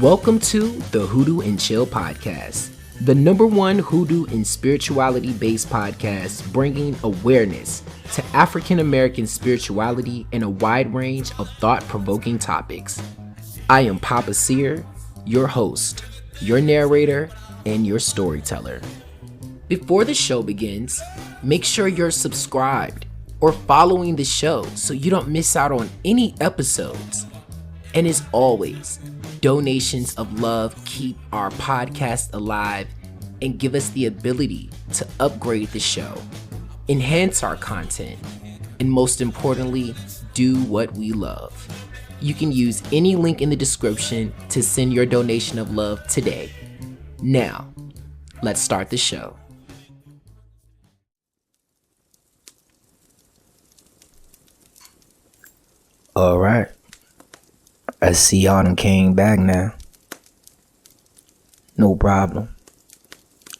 Welcome to the Hoodoo and Chill podcast, the #1 Hoodoo and spirituality-based podcast bringing awareness to African American spirituality and a wide range of thought-provoking topics. I am Papa Seer, your host, your narrator, and your storyteller. Before the show begins, make sure you're subscribed or following the show so you don't miss out on any episodes. And as always, donations of love keep our podcast alive and give us the ability to upgrade the show, enhance our content, and most importantly, do what we love. You can use any link in the description to send your donation of love today. Now, let's start the show. All right. I see y'all done came back now. No problem.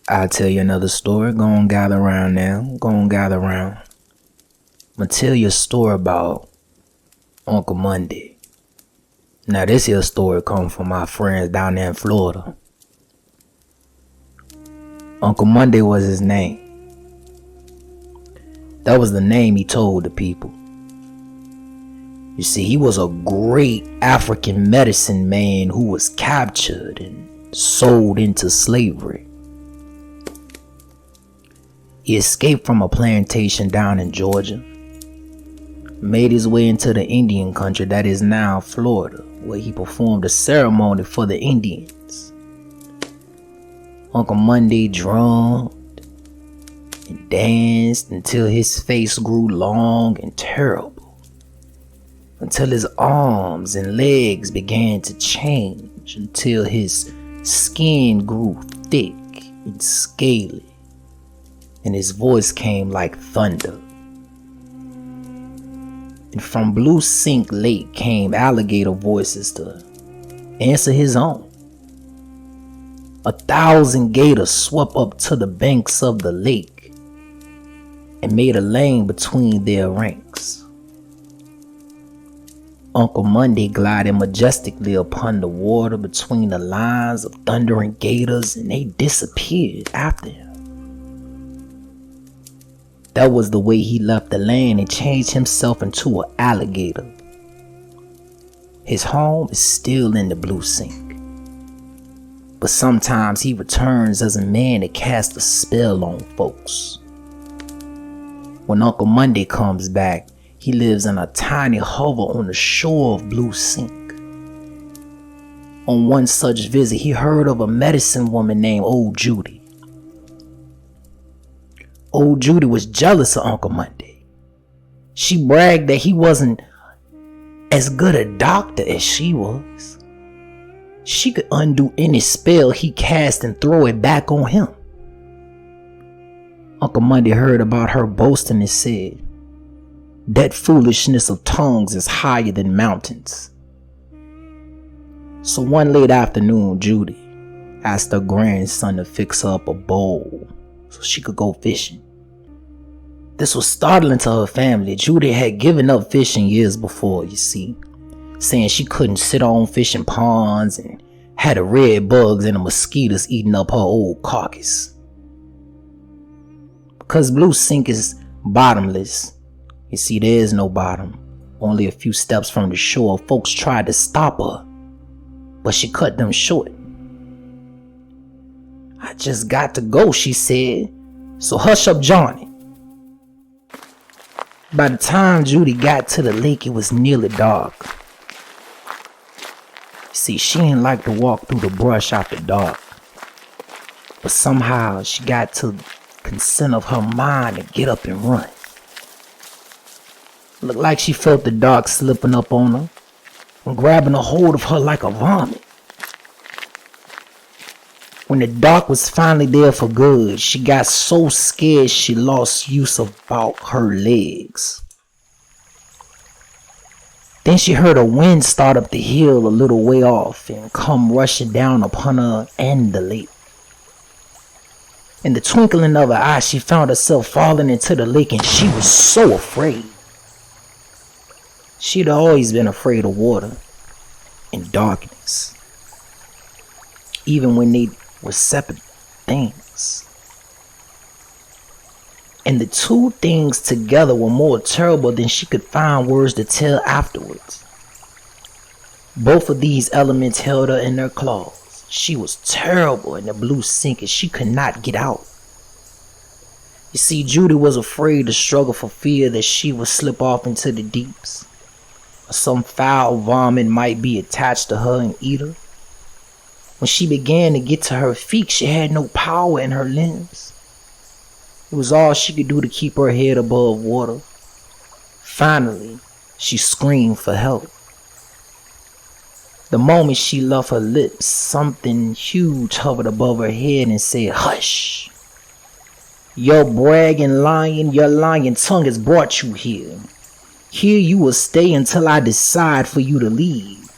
I'll tell you another story. Go on, gather around now. Go on, gather around. I'm gonna tell you a story about Uncle Monday. Now, this here story comes from my friends down there in Florida. Uncle Monday was his name. That was the name he told the people. You see, he was a great African medicine man who was captured and sold into slavery. He escaped from a plantation down in Georgia, made his way into the Indian country that is now Florida, where he performed a ceremony for the Indians. Uncle Monday drummed and danced until his face grew long and terrible, until his arms and legs began to change, until his skin grew thick and scaly, and his voice came like thunder. And from Blue Sink Lake came alligator voices to answer his own. 1,000 gators swept up to the banks of the lake and made a lane between their ranks. Uncle Monday glided majestically upon the water between the lines of thundering gators, and they disappeared after him. That was the way he left the land and changed himself into an alligator. His home is still in the Blue Sink, but sometimes he returns as a man that casts a spell on folks. When Uncle Monday comes back, he lives in a tiny hovel on the shore of Blue Sink. On one such visit, he heard of a medicine woman named Old Judy. Old Judy was jealous of Uncle Monday. She bragged that he wasn't as good a doctor as she was. She could undo any spell he cast and throw it back on him. Uncle Monday heard about her boasting and said, "That foolishness of tongues is higher than mountains." So one late afternoon, Judy asked her grandson to fix her up a bowl so she could go fishing. This was startling to her family. Judy had given up fishing years before, you see, saying she couldn't sit on fishing ponds and had the red bugs and the mosquitoes eating up her old carcass. Because Blue Sink is bottomless, you see, there is no bottom. Only a few steps from the shore, folks tried to stop her, but she cut them short. "I just got to go," she said, "so hush up, Johnny." By the time Judy got to the lake, it was nearly dark. You see, she didn't like to walk through the brush after dark, but somehow she got to consent of her mind to get up and run. Looked like she felt the dark slipping up on her and grabbing a hold of her like a vomit. When the dark was finally there for good, she got so scared she lost use of about her legs. Then she heard a wind start up the hill a little way off and come rushing down upon her and the lake. In the twinkling of her eye, she found herself falling into the lake, and she was so afraid. She'd always been afraid of water and darkness. even when they were separate things. And the two things together were more terrible than she could find words to tell afterwards. Both of these elements held her in their claws. She was terrible in the blue sink and she could not get out. You see, Judy was afraid to struggle for fear that she would slip off into the deeps, or some foul vomit might be attached to her and eat her. When she began to get to her feet, she had no power in her limbs. It was all she could do to keep her head above water. Finally, she screamed for help. The moment she left her lips, something huge hovered above her head and said, "Hush! Your bragging lion, your lying tongue has brought you here. Here you will stay until I decide for you to leave."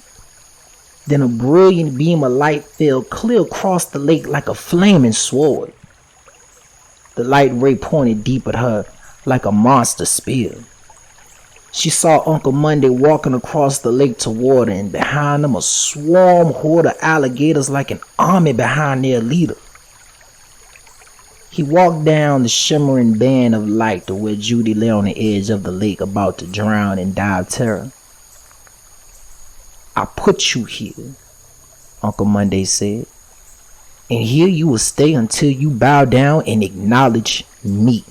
Then a brilliant beam of light fell clear across the lake like a flaming sword. The light ray pointed deep at her like a monster spear. She saw Uncle Monday walking across the lake toward her, and behind him a swarm horde of alligators like an army behind their leader. He walked down the shimmering band of light to where Judy lay on the edge of the lake about to drown and die of terror. "I put you here," Uncle Monday said, "and here you will stay until you bow down and acknowledge me."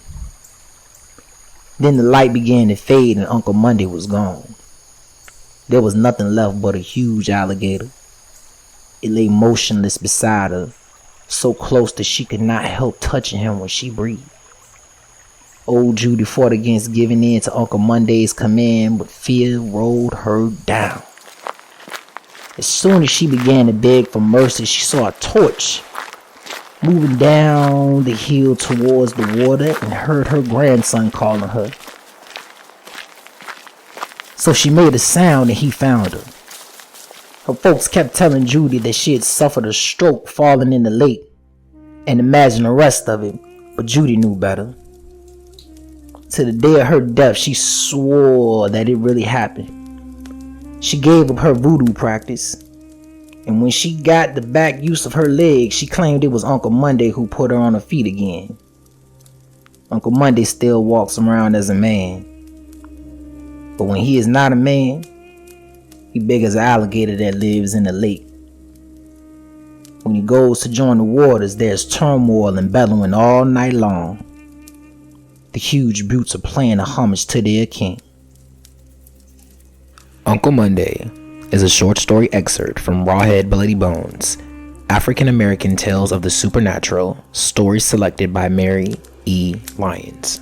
Then the light began to fade and Uncle Monday was gone. There was nothing left but a huge alligator. It lay motionless beside her, so close that she could not help touching him when she breathed. Old Judy fought against giving in to Uncle Monday's command, but fear rolled her down. As soon as she began to beg for mercy, she saw a torch moving down the hill towards the water and heard her grandson calling her. So she made a sound and he found her. Her folks kept telling Judy that she had suffered a stroke falling in the lake and imagined the rest of it, but Judy knew better. To the day of her death, she swore that it really happened. She gave up her voodoo practice, and when she got the back use of her legs, she claimed it was Uncle Monday who put her on her feet again. Uncle Monday still walks around as a man, but when he is not a man, he big as an alligator that lives in the lake. When he goes to join the waters, there's turmoil and bellowing all night long. The huge brutes are playing a homage to their king. Uncle Monday is a short story excerpt from Rawhead Bloody Bones, African American Tales of the Supernatural, stories selected by Mary E. Lyons.